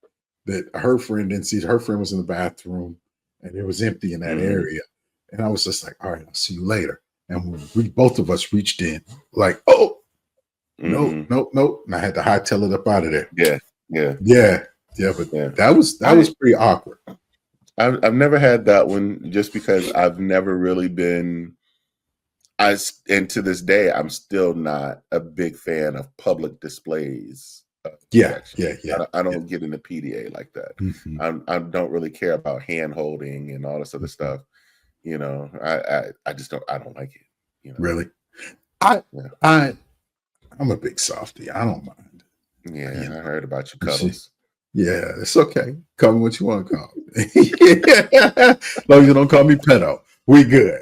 that her friend didn't see it. Her friend was in the bathroom and it was empty in that hmm area. And I was just like, all right, I'll see you later. And we both of us reached in, like, oh, no, hmm no, no. And I had to hightail it up out of there. Yeah. Yeah. Yeah. Yeah. But Yeah. that was pretty awkward. I've never had that one just because I've never really been. And to this day, I'm still not a big fan of public displays of Yeah. affection. Yeah. Yeah. I don't get into PDA like that. Mhm. I don't really care about hand holding and all this other stuff. You know, I just don't. I don't like it. You know. Really. Yeah. I'm a big softie. I don't mind. Yeah, You I know. heard about you You see? cuddles. Yeah, it's okay. Call me what you want to call me. As long as you don't call me pedo, we good.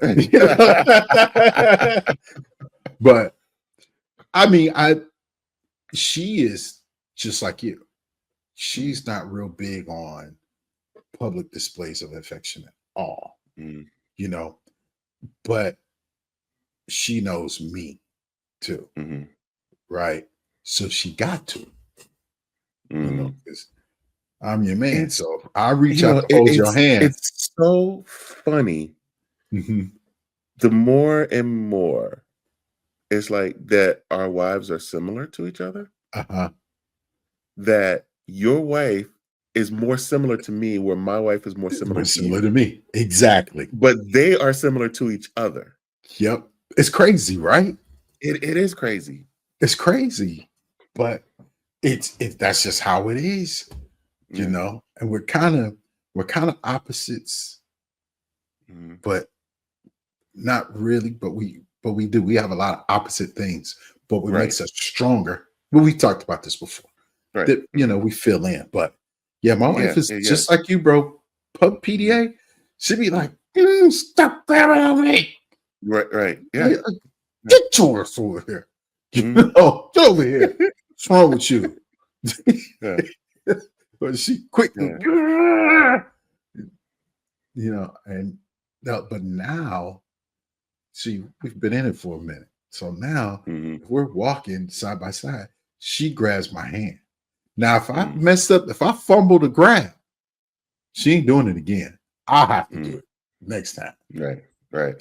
But I mean, she is just like you. She's not real big on public displays of affection at all, Mm, you know, but she knows me too, mhm, right? So she got to, you know, mm. because I'm your man. It's So I reach out to hold your hand. it's so funny. Mhm. The more and more it's like that our wives are similar to each other, Uh-huh. that your wife is more similar to me where my wife is more similar More to similar you. to me. Exactly. But they are similar to each other. Yep. It's crazy, right? It is crazy. It's crazy. But that's just how it is, you Yeah. know. And we're kind of opposites, Mhm. but not really, but we do. We have a lot of opposite things, but what Right. makes us stronger. Well, we talked about this before. Right. That we fill in. But yeah, my wife is just like you, bro. Pub PDA, she'd be like, stop grabbing on me. Right. Yeah. Get your ass over here. Get over here. What's wrong with you? Yeah. But she quickly, and now, but now, see, we've been in it for a minute. So now if we're walking side by side, she grabs my hand. Now, if I messed up, if I fumble the grab, she ain't doing it again. I'll have to do it next time. Right.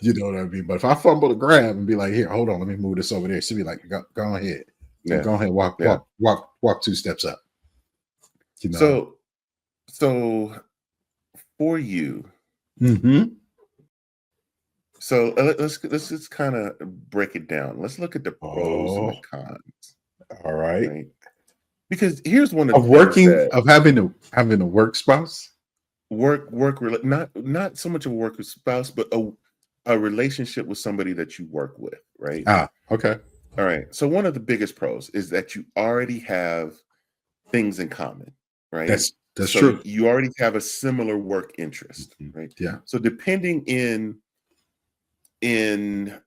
You know what I mean? But if I fumble the grab and be like, here, hold on, let me move this over there. She'll be like, go ahead. Yeah. Go ahead, walk 2 steps up. So for you, so let's just kind of break it down. Let's look at the pros and the cons. All right. Because here's one of having a work spouse. Not so much of a work spouse, but a relationship with somebody that you work with, right? Okay. All right. So one of the biggest pros is that you already have things in common, right? That's true. You already have a similar work interest, right? Yeah. So depending in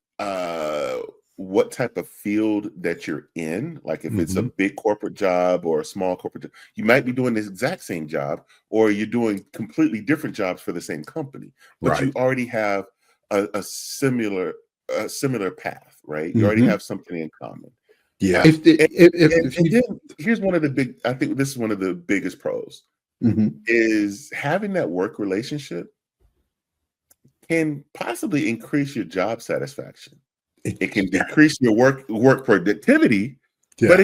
what type of field that you're in, like if it's a big corporate job or a small corporate job, you might be doing this exact same job, or you're doing completely different jobs for the same company, but you already have a similar path, right? You already have something in common. Yeah. And then here's one of the big, I think this is one of the biggest pros, is having that work relationship can possibly increase your job satisfaction. It can decrease your work productivity, but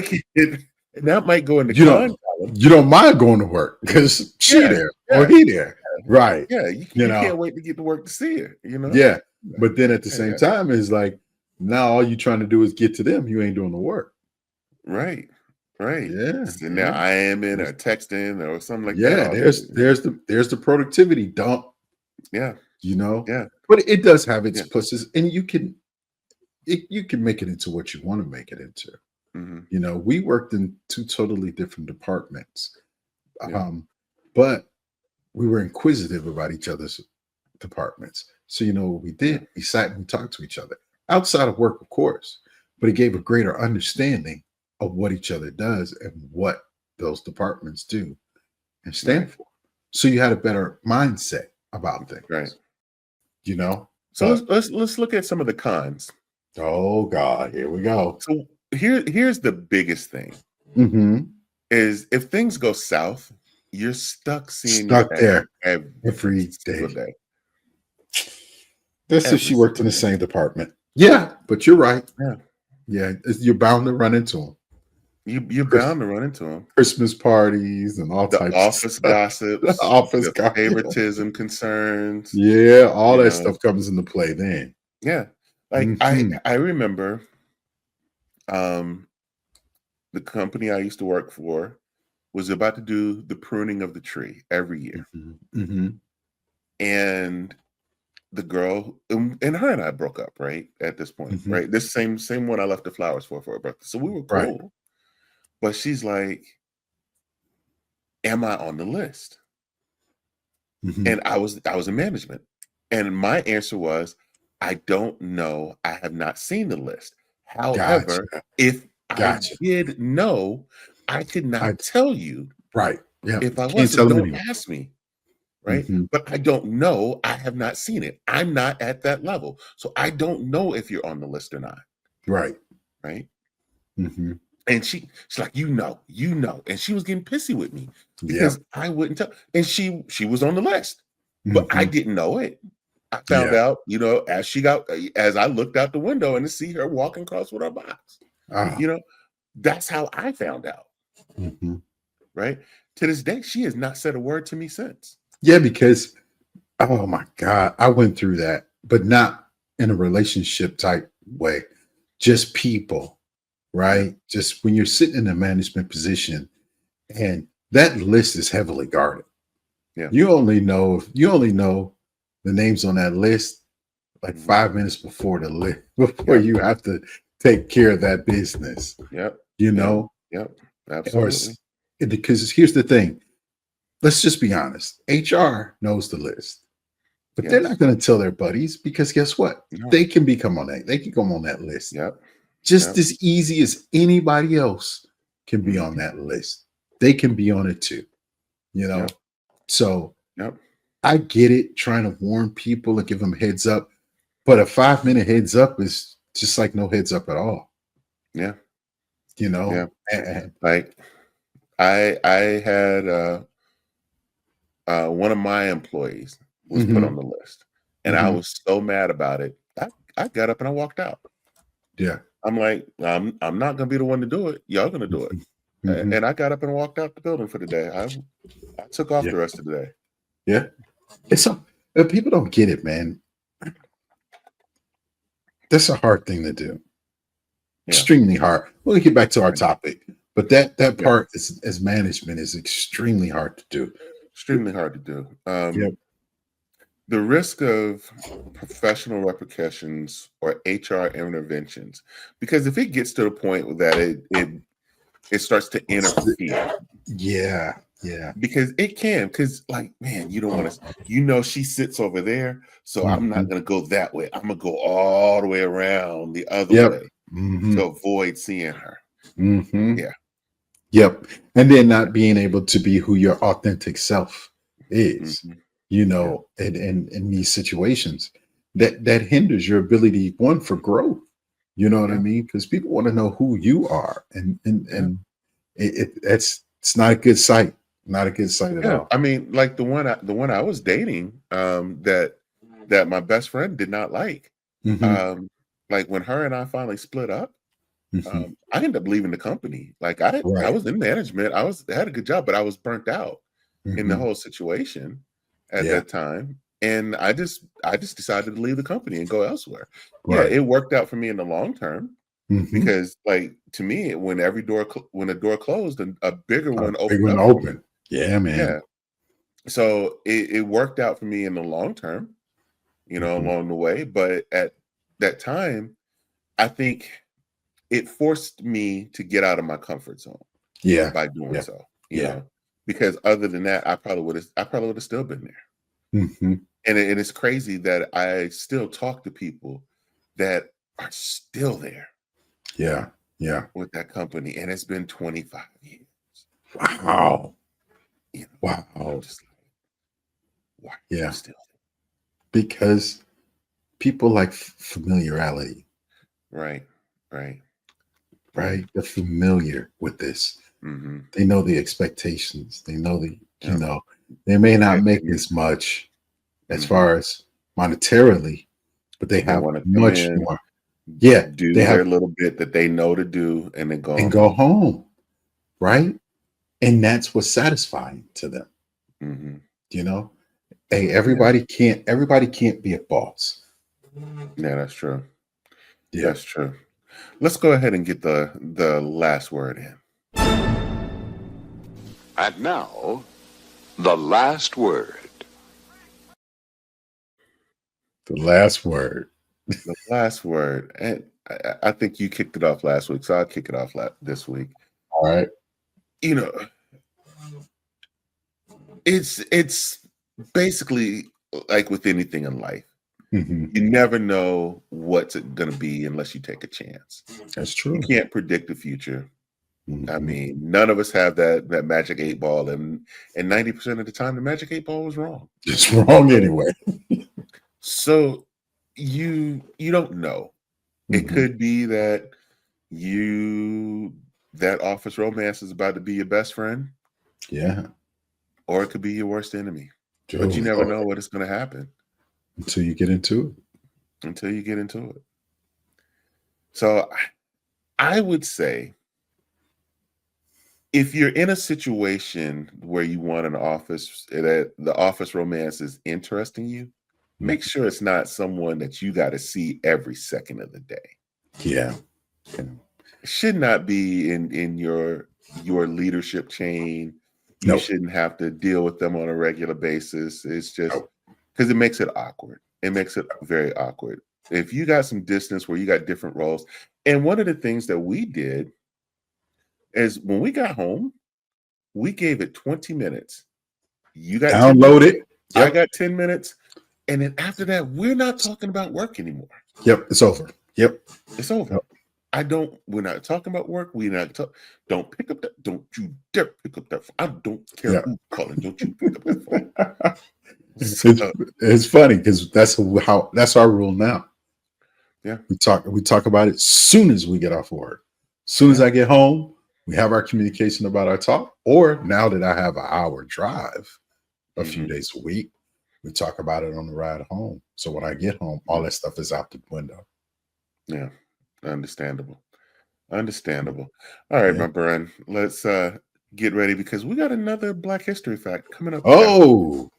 that might go in the con column. You don't mind going to work because she there or he there. Right. Yeah, you can't wait to get to work to see her, Yeah. But then at the same time, it's like, now all you're trying to do is get to them. You ain't doing the work. Right. Yeah. So now I am in or texting or something like that. Yeah, there's the productivity dump. Yeah. Yeah. But it does have its pluses, and you can make it into what you want to make it into. We worked in 2 totally different departments. But we were inquisitive about each other's departments. So what we did, we sat and we talked to each other outside of work, of course, but it gave a greater understanding of what each other does and what those departments do and stand for. So you had a better mindset about things. Right. So let's look at some of the cons. Oh God, here we go. So here's the biggest thing. Is if things go south, you're stuck there every day. That's if she worked in the same department. Yeah, but you're right. Yeah, you're bound to run into them. You're bound to run into them. Christmas parties and all types office of gossips, office favoritism concerns. Yeah, all that stuff comes into play then. Yeah, like I remember, the company I used to work for was about to do the pruning of the tree every year, and the girl and her and I broke up right at this point, right? This same one I left the flowers for her birthday, so we were cool. Right. But she's like, "Am I on the list?" And I was in management, and my answer was, "I don't know. I have not seen the list. However, if I did know, I could not tell you. Right? Yeah. If I wasn't, don't ask me." Right? But I don't know. I have not seen it. I'm not at that level, so I don't know if you're on the list or not. Right? And she's like, you know, and she was getting pissy with me because I wouldn't tell. And she was on the list, but I didn't know it. I found out, as I looked out the window and to see her walking across with her box. That's how I found out. Right? To this day, she has not said a word to me since. Yeah, because oh my God, I went through that, but not in a relationship type way. Just people. Right? Just when you're sitting in a management position and that list is heavily guarded. Yeah. You only know the names on that list like 5 minutes before the list, before you have to take care of that business. Yep. You know, Yep. or Absolutely. because here's the thing. Let's just be honest. HR knows the list, but they're Yes. not going to tell their buddies because guess what? No. They can become on that. They can come on that list Yep. just Yep. as easy as anybody else can be on that list. They can be on it too. You know, Yep. so Yep. I get it, trying to warn people and give them heads up, but a 5-minute heads up is just like no heads up at all. Yeah. You know, Yeah. and Like I had one of my employees was put on the list, and I was so mad about it. I got up and I walked out. yeah, I'm like, I'm not gonna be the one to do it. Y'all gonna do it. Mhm. And I got up and walked out the building for the day. I took off Yeah. the rest of the day. Yeah. It's so people don't get it, man. That's a hard thing to do. Yeah. Extremely hard. We'll get back to our topic, but that Yeah. part is as management is extremely hard to do. Extremely hard to do. Yep. The risk of professional repercussions or HR interventions, because if it gets to the point that it starts to interfere, Yeah. Yeah. because it can, because like, man, you don't want to, she sits over there, so I'm not going to go that way. I'm going to go all the way around the other Yep. way Mhm. to avoid seeing her. Mhm. Yeah. Yep. And then not being able to be who your authentic self is, Mhm. you know, in these situations that hinders your ability, one, for growth. You know what I Yeah. mean? Because people want to know who you are, and Yeah. it's not a good sight. Not a good sight at Yeah. all. I mean, like the one I was dating, that my best friend did not like. Mhm. Like when her and I finally split up, Mhm. I ended up leaving the company. Like I Right. was in management. I had a good job, but I was burnt out in the Mhm. whole situation at Yeah. that time. And I just decided to leave the company and go elsewhere. Yeah, Right. it worked out for me in the long term Mhm. because, like, to me, when when a door closed, and a bigger one Big opened one up for me. open. Yeah, man. Yeah. So it worked out for me in the long term, Mhm. along the way. But at that time, I think it forced me to get out of my comfort zone Yeah. by doing Yeah. so, Yeah. because other than that, I probably would have still been there. Mhm. And it's crazy that I still talk to people that are still there Yeah. Yeah. with that company, and it's been 25 years. Wow. I'm Wow. just like, why are you Yeah. still Because people like familiarity, there? Right, right, right. right? They're familiar with this. Mm-hmm. They know the expectations. They know Yeah. they may not And, make as much as mhm. far as monetarily, but they They have want to come much in, more. Yeah, they do have their little bit that they know to do, and then go and go home. home, right? And that's what's satisfying to them, Mm-hmm. you know? Hey, Yeah, everybody can't be a boss. yeah, that's true. Yeah. That's true. Let's go ahead and get the last word in. And now, the last word. The last word. The last word, and I think you kicked it off last week, so I'll kick it off this week. All right. You know, it's basically like with anything in life. Mhm. You never know what's it going to be unless you take a chance. That's You true. can't predict the future. I Mhm. mean, none of us have that magic 8 ball, and 90% of the time, the magic 8 ball was wrong. It's wrong anyway. So you don't know. It Mhm. could be that that office romance is about to be your best friend, Yeah. or it could be your worst enemy. But you Oh, never Lord. know what is going to happen Until you get into it. until you get into it. So I would say, if you're in a situation where you want an office, that the office romance is interesting you, Mhm. make sure it's not someone that you got to see every second of the day. Yeah. It should not be in your leadership chain. You No. shouldn't have to deal with them on a regular basis. It's just No. because it makes it awkward. It makes it very awkward. If you got some distance where you got different roles, and one of the things that we did is when we got home, we gave it 20 minutes. You got download it. Yep. I got 10 minutes. And then after that, we're not talking about work anymore. Yep. It's over. Yep. It's over. Yep. We're not talking about work. Don't pick up that. Don't you dare pick up that phone. I don't care who's calling. Don't you pick up that phone. It's funny because that's our rule now. Yeah. We talk about it as soon as we get off work. As soon as I get home, we have our communication about our talk. Or now that I have an hour drive a few days a week, we talk about it on the ride home. So when I get home, all that stuff is out the window. Yeah. Understandable. All right, my friend. Let's get ready because we got another Black History fact coming up. Oh.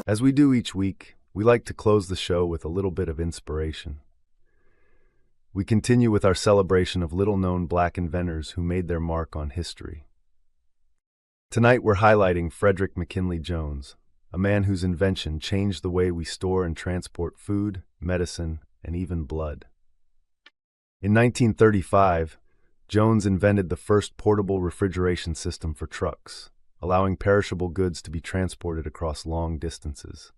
As we do each week, we like to close the show with a little bit of inspiration. We continue with our celebration of little-known Black inventors who made their mark on history. Tonight we're highlighting Frederick McKinley Jones, a man whose invention changed the way we store and transport food, medicine, and even blood. In 1935, Jones invented the first portable refrigeration system for trucks, allowing perishable goods to be transported across long distances.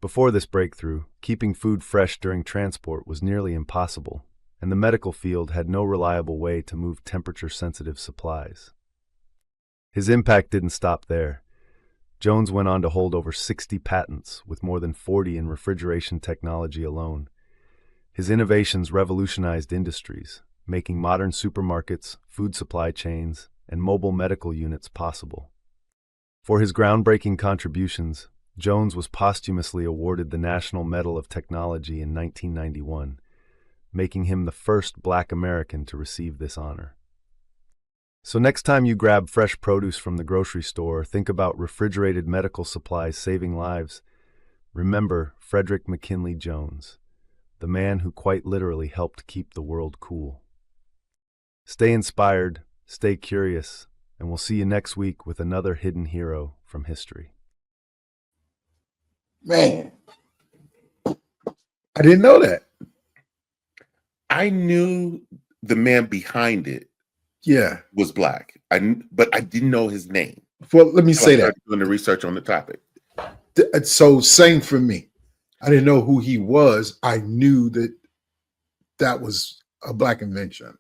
Before this breakthrough, keeping food fresh during transport was nearly impossible, and the medical field had no reliable way to move temperature-sensitive supplies. His impact didn't stop there. Jones went on to hold over 60 patents, with more than 40 in refrigeration technology alone. His innovations revolutionized industries, making modern supermarkets, food supply chains, and mobile medical units possible. For his groundbreaking contributions, Jones was posthumously awarded the National Medal of Technology in 1991, making him the first Black American to receive this honor. So next time you grab fresh produce from the grocery store or think about refrigerated medical supplies saving lives, remember Frederick McKinley Jones, the man who quite literally helped keep the world cool. Stay inspired, stay curious, and we'll see you next week with another hidden hero from history. Man, I didn't know that. I knew the man behind it was Black, but I didn't know his name. Well, let me say that. Doing the research on the topic. So same for me. I didn't know who he was. I knew that was a Black invention.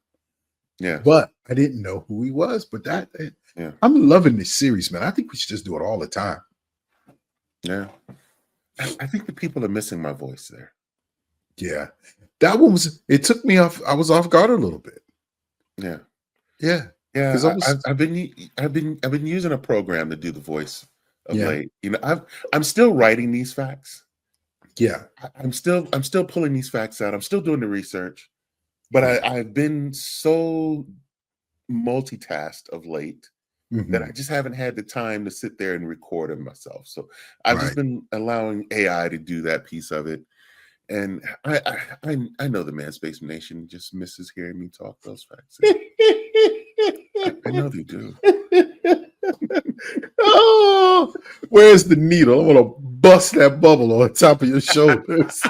Yeah. But I didn't know who he was. But I'm loving this series, man. I think we should just do it all the time. Yeah. I think the people are missing my voice there. Yeah. That one it took me off. I was off guard a little bit. Yeah. Yeah. Yeah. I've been using a program to do the voice of late. You know, I'm still writing these facts. Yeah. I'm still pulling these facts out. I'm still doing the research. But I've been so multitasked of late that I just haven't had the time to sit there and record it myself. So I've just been allowing AI to do that piece of it. And I know the Man Space Nation just misses hearing me talk those facts. I know they do. Oh, where's the needle? I want to bust that bubble on top of your shoulders.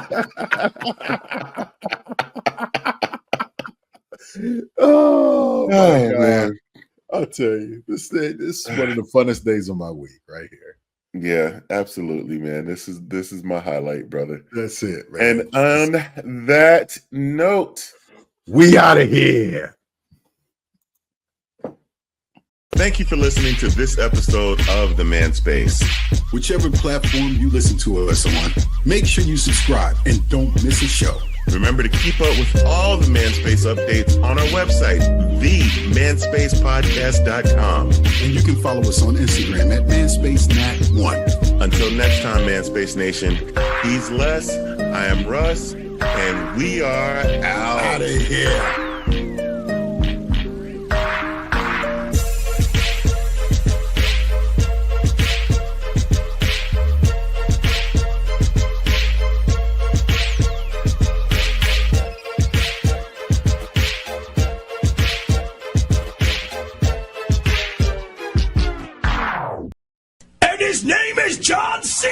Oh man. I'll tell you, this is one of the funnest days of my week right here. Yeah, absolutely, man. This is my highlight, brother. That's it, man. And on that note, we out of here. Thank you for listening to this episode of The Man Space. Whichever platform you listen to us on, make sure you subscribe and don't miss a show. Remember to keep up with all the Man Space updates on our website, themanspacepodcast.com. And you can follow us on Instagram at manspacenat1. Until next time, Man Space Nation, He's Les, I am Russ, and we are out of here. His name is John C.